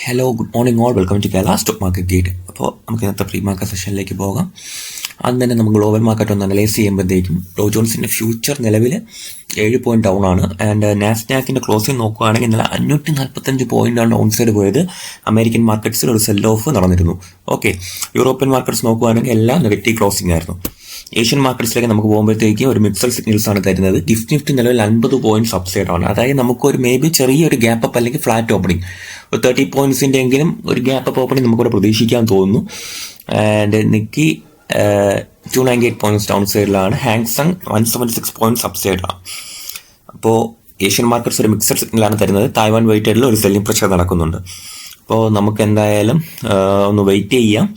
Hello good morning all welcome to Kerala stock market guide. അപ്പോൾ നമുക്ക് ഇന്നത്തെ പ്രീ മാർക്കറ്റ് സെഷനിലേക്ക് പോകാം. ആദ്യം തന്നെ നമുക്ക് ഗ്ലോബൽ മാർക്കറ്റ് ഒന്ന് അനലൈസ് ചെയ്യുമ്പോഴത്തേക്കും ഡോ ജോൺസിൻ്റെ ഫ്യൂച്ചർ നിലവിൽ 7 പോയിന്റ് ഡൗൺ ആണ്. ആൻഡ് നാസ്ഡാക്കിൻ്റെ ക്ലോസിംഗ് നോക്കുകയാണെങ്കിൽ ഇന്നലെ 545 പോയിന്റാണ് ഡൗൺ സൈഡ് പോയത്. അമേരിക്കൻ മാർക്കറ്റ്സിൽ ഒരു സെൽ ഓഫ് നടന്നിരുന്നു. ഓക്കെ, യൂറോപ്യൻ മാർക്കറ്റ്സ് നോക്കുകയാണെങ്കിൽ എല്ലാം നെഗറ്റീവ് ക്ലോസിംഗ് ആയിരുന്നു. ഏഷ്യൻ മാർക്കറ്റ്സിലേക്ക് നമുക്ക് പോകുമ്പോഴത്തേക്ക് ഒരു മിക്സഡ് സിഗ്നൽസ് ആണ് തരുന്നത്. ഗിഫ്റ്റ് നിഫ്റ്റി നിലവിൽ 50 പോയിന്റ് സബ്സൈഡ് ആണ്. അതായത് നമുക്കൊരു മേ ബി ചെറിയൊരു ഗ്യാപ്പ് അപ്പ് അല്ലെങ്കിൽ ഫ്ലാറ്റ് ഓപ്പണിംഗ്, ഒരു 30 പോയിന്റ്സിൻ്റെ എങ്കിലും ഒരു ഗ്യാപ്പ് അപ്പ് ഓപ്പണിംഗ് നമുക്കിവിടെ പ്രതീക്ഷിക്കാൻ തോന്നുന്നു. ആൻഡ് നിക്കി 298 പോയിന്റ്സ് ഡൗൺ സൈഡിലാണ്. ഹാങ്സങ് 176 പോയിന്റ് സബ്സൈഡാണ്. അപ്പോൾ ഏഷ്യൻ മാർക്കറ്റ്സ് ഒരു മിക്സഡ് സിഗ്നലാണ് തരുന്നത്. തായ്വാൻ വെയിറ്റഡിൽ ഒരു സെല്ലിംഗ് പ്രഷർ നടക്കുന്നുണ്ട്. അപ്പോൾ നമുക്ക് എന്തായാലും ഒന്ന് വെയിറ്റ് ചെയ്യാം.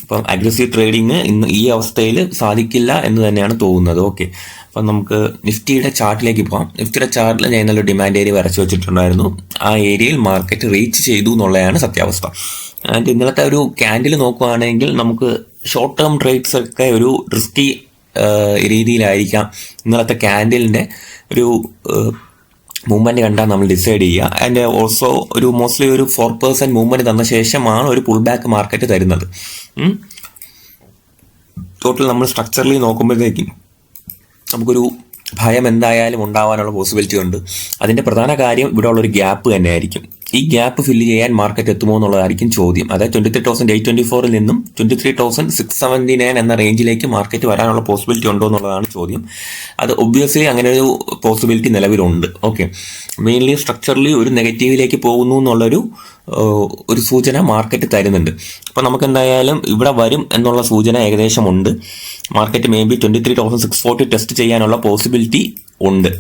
അപ്പം അഗ്രസീവ് ട്രേഡിങ് ഇന്ന് ഈ അവസ്ഥയിൽ സാധിക്കില്ല എന്ന് തന്നെയാണ് തോന്നുന്നത്. ഓക്കെ, അപ്പം നമുക്ക് നിഫ്റ്റിയുടെ ചാർട്ടിലേക്ക് പോകാം. നിഫ്റ്റിയുടെ ചാർട്ടിൽ ഞാൻ ഇന്നലെ ഡിമാൻഡ് ഏരിയ വരച്ചു വെച്ചിട്ടുണ്ടായിരുന്നു. ആ ഏരിയയിൽ മാർക്കറ്റ് റീച്ച് ചെയ്തു എന്നുള്ളതാണ് സത്യാവസ്ഥ. ആൻഡ് ഇന്നലത്തെ ഒരു ക്യാൻഡിൽ നോക്കുകയാണെങ്കിൽ നമുക്ക് ഷോർട്ട് ടേം ട്രേഡ്സ് ഒക്കെ ഒരു റിസ്കി രീതിയിലായിരിക്കാം ഇന്നലത്തെ ക്യാൻഡിലിൻ്റെ ഒരു മൂവ്മെൻറ്റ് കണ്ടാൽ നമ്മൾ ഡിസൈഡ് ചെയ്യുക. ആൻഡ് ഓൾസോ ഒരു മോസ്റ്റ്ലി ഒരു 4% മൂവ്മെൻറ്റ് തന്ന ശേഷമാണ് ഒരു പുൾ ബാക്ക് മാർക്കറ്റ് തരുന്നത്. ടോട്ടൽ നമ്മൾ സ്ട്രക്ചറലി നോക്കുമ്പോഴത്തേക്കും നമുക്കൊരു ഭയം എന്തായാലും ഉണ്ടാവാനുള്ള പോസിബിലിറ്റി ഉണ്ട്. അതിൻ്റെ പ്രധാന കാര്യം ഇവിടെ ഉള്ളൊരു ഗ്യാപ്പ് തന്നെയായിരിക്കും. ഈ ഗ്യാപ്പ് ഫില്ല് ചെയ്യാൻ മാർക്കറ്റ് എത്തുമോ എന്നുള്ളതായിരിക്കും ചോദ്യം. അതായത് 23,824 നിന്നും 23,679 എന്ന റേഞ്ചിലേക്ക് മാർക്കറ്റ് വരാനുള്ള പോസിബിലിറ്റി ഉണ്ടോ എന്നുള്ളതാണ് ചോദ്യം. അത് ഒബ്വിയസ്ലി അങ്ങനെ ഒരു പോസിബിലിറ്റി നിലവിലുണ്ട്. ഓക്കെ, മെയിൻലി സ്ട്രക്ചറലി ഒരു നെഗറ്റീവിലേക്ക് പോകുന്നു എന്നുള്ളൊരു സൂചന മാർക്കറ്റ് തരുന്നുണ്ട്. അപ്പോൾ നമുക്ക് എന്തായാലും ഇവിടെ വരും എന്നുള്ള സൂചന ഏകദേശം ഉണ്ട്. മാർക്കറ്റ് മേ ബി 23,640 ടെസ്റ്റ് ചെയ്യാനുള്ള പോസിബിലിറ്റി ഉണ്ട്.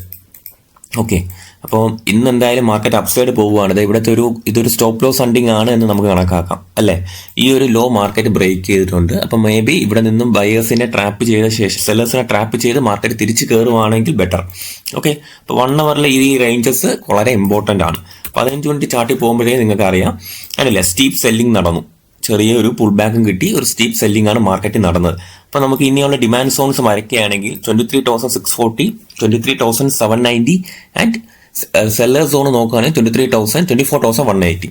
ഓക്കെ, അപ്പോൾ ഇന്ന് എന്തായാലും മാർക്കറ്റ് അപ്സൈഡ് പോവുകയാണ്. ഇവിടുത്തെ ഇതൊരു സ്റ്റോപ്പ് ലോസ് ഹണ്ടിങ് ആണ് എന്ന് നമുക്ക് കണക്കാക്കാം, അല്ലേ? ഈ ഒരു ലോ മാർക്കറ്റ് ബ്രേക്ക് ചെയ്തിട്ടുണ്ട്. അപ്പോൾ മേ ബി ഇവിടെ നിന്നും ബയേഴ്സിനെ ട്രാപ്പ് ചെയ്ത ശേഷം സെല്ലേഴ്സിനെ ട്രാപ്പ് ചെയ്ത് മാർക്കറ്റ് തിരിച്ച് കയറുവാണെങ്കിൽ ബെറ്റർ. ഓക്കെ, അപ്പോൾ 1 അവറിൽ ഈ റേഞ്ചസ് വളരെ ഇമ്പോർട്ടൻ്റ് ആണ്. 15 മിനിറ്റ് ചാർട്ടിൽ പോകുമ്പോഴേ നിങ്ങൾക്ക് അറിയാം, അതല്ലേ, സ്റ്റീപ്പ് സെല്ലിംഗ് നടന്നു. ചെറിയൊരു പുൾ ബാക്കും കിട്ടി, ഒരു സ്റ്റീപ്പ് സെല്ലിംഗ് ആണ് മാർക്കറ്റ് നടന്നത്. അപ്പോൾ നമുക്ക് ഇനിയുള്ള ഡിമാൻഡ് സോൺസ് വരയ്ക്കുകയാണെങ്കിൽ 23,640, 23,790 ആൻഡ് സെല്ലർ സോൺ നോക്കുകയാണെങ്കിൽ 23,000, 24,180.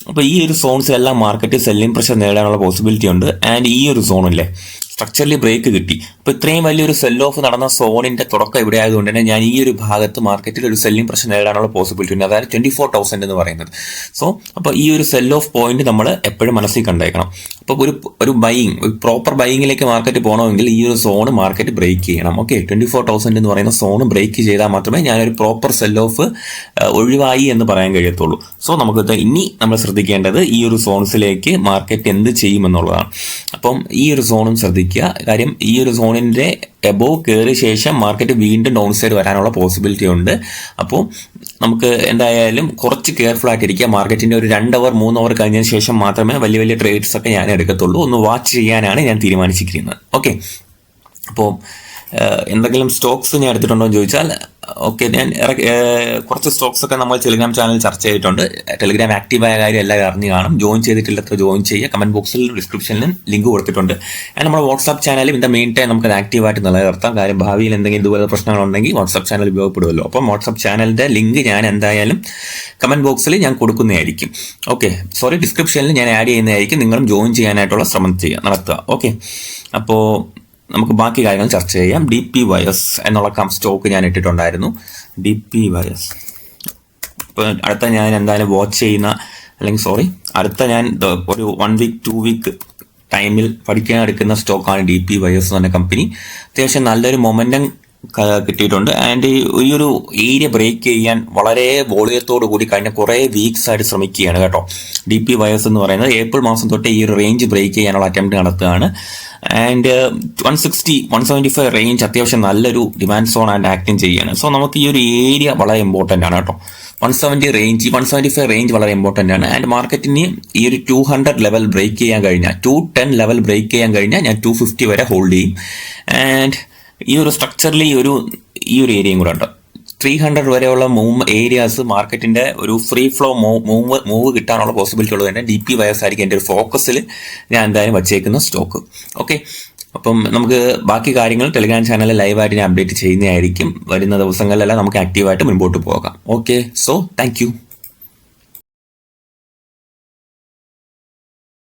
അപ്പോൾ ഈ ഒരു സോൺസിലെല്ലാം മാർക്കറ്റ് സെല്ലിംഗ് പ്രഷർ നേടാനുള്ള പോസിബിലിറ്റി ഉണ്ട്. ആൻഡ് ഈ ഒരു സോണില്ലേ സ്ട്രക്ചറലി ബ്രേക്ക് കിട്ടി. അപ്പോൾ ഇത്രയും വലിയൊരു സെൽ ഓഫ് നടന്ന സോണിൻ്റെ തുടക്കം ഇവിടെ ആയതുകൊണ്ട് തന്നെ ഞാൻ ഈ ഒരു ഭാഗത്ത് മാർക്കറ്റിൽ ഒരു സെല്ലിംഗ് പ്രഷർ നേടാനുള്ള പോസിബിലിറ്റി ഉണ്ട്. അതായത് 24,000 എന്ന് പറയുന്നത്. അപ്പോൾ ഈ ഒരു സെൽ ഓഫ് പോയിന്റ് നമ്മൾ എപ്പോഴും മനസ്സിൽ കണ്ടേക്കണം. അപ്പോൾ ഒരു ബൈയിങ്, ഒരു പ്രോപ്പർ ബൈയിങ്ങിലേക്ക് മാർക്കറ്റ് പോകണമെങ്കിൽ ഈ ഒരു സോണ് മാർക്കറ്റ് ബ്രേക്ക് ചെയ്യണം. ഓക്കെ, 24,000 എന്ന് പറയുന്ന സോണ് ബ്രേക്ക് ചെയ്താൽ മാത്രമേ ഞാനൊരു പ്രോപ്പർ സെൽ ഓഫ് ഒഴിവായി എന്ന് പറയാൻ കഴിയത്തുള്ളൂ. സോ നമുക്ക് ഇനി നമ്മൾ ശ്രദ്ധിക്കേണ്ടത് ഈ ഒരു സോൺസിലേക്ക് മാർക്കറ്റ് എന്ത് ചെയ്യുമെന്നുള്ളതാണ്. അപ്പം ഈ ഒരു സോണും ശ്രദ്ധിക്കുക. കാര്യം ഈ ഒരു സോണിൻ്റെ എബോവ് കയറിയ ശേഷം മാർക്കറ്റ് വീണ്ടും ഡൗൺ സൈഡ് വരാനുള്ള പോസിബിലിറ്റി ഉണ്ട്. അപ്പോൾ നമുക്ക് എന്തായാലും കുറച്ച് കെയർഫുൾ ആയിട്ടിരിക്കുക. മാർക്കറ്റിൻ്റെ ഒരു 2 അവർ 3 അവർ കഴിഞ്ഞതിന് ശേഷം മാത്രമേ വലിയ ട്രേഡ്സ് ഒക്കെ ഞാൻ എടുക്കത്തുള്ളൂ. ഒന്ന് വാച്ച് ചെയ്യാനാണ് ഞാൻ തീരുമാനിച്ചിരിക്കുന്നത്. ഓക്കെ, അപ്പോൾ എന്തെങ്കിലും സ്റ്റോക്സ് ഞാൻ എടുത്തിട്ടുണ്ടോ എന്ന് ചോദിച്ചാൽ ഓക്കെ, ഞാൻ കുറച്ച് സ്റ്റോക്സ് ഒക്കെ നമ്മൾ ടെലിഗ്രാം ചാനൽ ചർച്ച ചെയ്തിട്ടുണ്ട്. ടെലിഗ്രാം ആക്റ്റീവായ കാര്യം എല്ലാവരും അറിഞ്ഞു കാണും. ജോയിൻ ചെയ്തിട്ടില്ലത്ര ജോയിൻ ചെയ്യുക. കമന്റ് ബോക്സിൽ ഡിസ്ക്രിപ്ഷനിലും ലിങ്ക് കൊടുത്തിട്ടുണ്ട്. ആൻഡ് നമ്മുടെ വാട്സ്ആപ്പ് ചാനലും ഇൻ ദ മെയിൻ ടൈം നമുക്കത് ആക്റ്റീവായിട്ട് നിലനിർത്താം. കാര്യം ഭാവിയിൽ എന്തെങ്കിലും ഇതുപോലെ പ്രശ്നങ്ങളുണ്ടെങ്കിൽ വാട്സ്ആപ്പ് ചാനൽ ഉപയോഗപ്പെടുമല്ലോ. അപ്പം വാട്സ്ആപ്പ് ചാനലിൻ്റെ ലിങ്ക് ഞാൻ എന്തായാലും കമന്റ് ബോക്സിൽ ഞാൻ കൊടുക്കുന്നതായിരിക്കും. ഓക്കെ, ഡിസ്ക്രിപ്ഷനിൽ ഞാൻ ആഡ് ചെയ്യുന്നതായിരിക്കും. നിങ്ങളും ജോയിൻ ചെയ്യാനായിട്ടുള്ള ശ്രമം നടത്തുക. ഓക്കെ, അപ്പോൾ നമുക്ക് ബാക്കി കാര്യങ്ങൾ ചർച്ച ചെയ്യാം. DP വയേഴ്സ് എന്നുള്ള സ്റ്റോക്ക് ഞാൻ ഇട്ടിട്ടുണ്ടായിരുന്നു. DP വയേഴ്സ് ഇപ്പോൾ അടുത്ത ഞാൻ എന്തായാലും വാച്ച് ചെയ്യുന്ന അടുത്ത ഞാൻ ഒരു 1 വീക്ക് 2 വീക്ക് ടൈമിൽ പഠിക്കാൻ എടുക്കുന്ന സ്റ്റോക്കാണ് DP വയേഴ്സ് എന്ന് പറഞ്ഞ കമ്പനി. അത്യാവശ്യം നല്ലൊരു മൊമെൻറ്റം കിട്ടിയിട്ടുണ്ട്. ആൻഡ് ഈ ഒരു ഏരിയ ബ്രേക്ക് ചെയ്യാൻ വളരെ വോളിയത്തോടു കൂടി കഴിഞ്ഞ കുറേ വീക്സ് ആയിട്ട് ശ്രമിക്കുകയാണ് കേട്ടോ. DP വയേഴ്സ് എന്ന് പറയുന്നത് ഏപ്രിൽ മാസം തൊട്ട് ഈ ഒരു റേഞ്ച് ബ്രേക്ക് ചെയ്യാനുള്ള അറ്റംപ്റ്റ് നടത്തുകയാണ്. ആൻഡ് 160, 175 റേഞ്ച് അത്യാവശ്യം നല്ലൊരു ഡിമാൻഡ് സോൺ ആൻഡ് ആക്ടിങ് ചെയ്യുകയാണ്. സോ നമുക്ക് ഈ ഒരു ഏരിയ വളരെ ഇമ്പോർട്ടൻ്റ് ആണ് കേട്ടോ. 175 റേഞ്ച് വളരെ ഇമ്പോർട്ടൻ്റ് ആണ്. ആൻഡ് മാർക്കറ്റിന് ഈ ഒരു 200 ലെവൽ ബ്രേക്ക് ചെയ്യാൻ കഴിഞ്ഞാൽ, 210 ലെവൽ ബ്രേക്ക് ചെയ്യാൻ കഴിഞ്ഞാൽ ഞാൻ 250 വരെ ഹോൾഡ് ചെയ്യും. ആൻഡ് ഈ ഒരു സ്ട്രക്ചറലി ഈ ഒരു ഏരിയയും കൂടെ ഉണ്ട്. 300 വരെയുള്ള ഏരിയാസ് മാർക്കറ്റിൻ്റെ ഒരു ഫ്രീ ഫ്ലോ മൂവ് കിട്ടാനുള്ള പോസിബിലിറ്റി ഉള്ളത് തന്നെ DP വയേഴ്സ് ആയിരിക്കും എൻ്റെ ഒരു ഫോക്കസിൽ ഞാൻ എന്തായാലും വച്ചേക്കുന്ന സ്റ്റോക്ക്. ഓക്കെ, അപ്പം നമുക്ക് ബാക്കി കാര്യങ്ങൾ ടെലിഗ്രാം ചാനലിൽ ലൈവായിട്ട് ഞാൻ അപ്ഡേറ്റ് ചെയ്യുന്നതായിരിക്കും. വരുന്ന ദിവസങ്ങളിലെല്ലാം നമുക്ക് ആക്റ്റീവായിട്ട് മുൻപോട്ട് പോകാം. Okay, so thank you.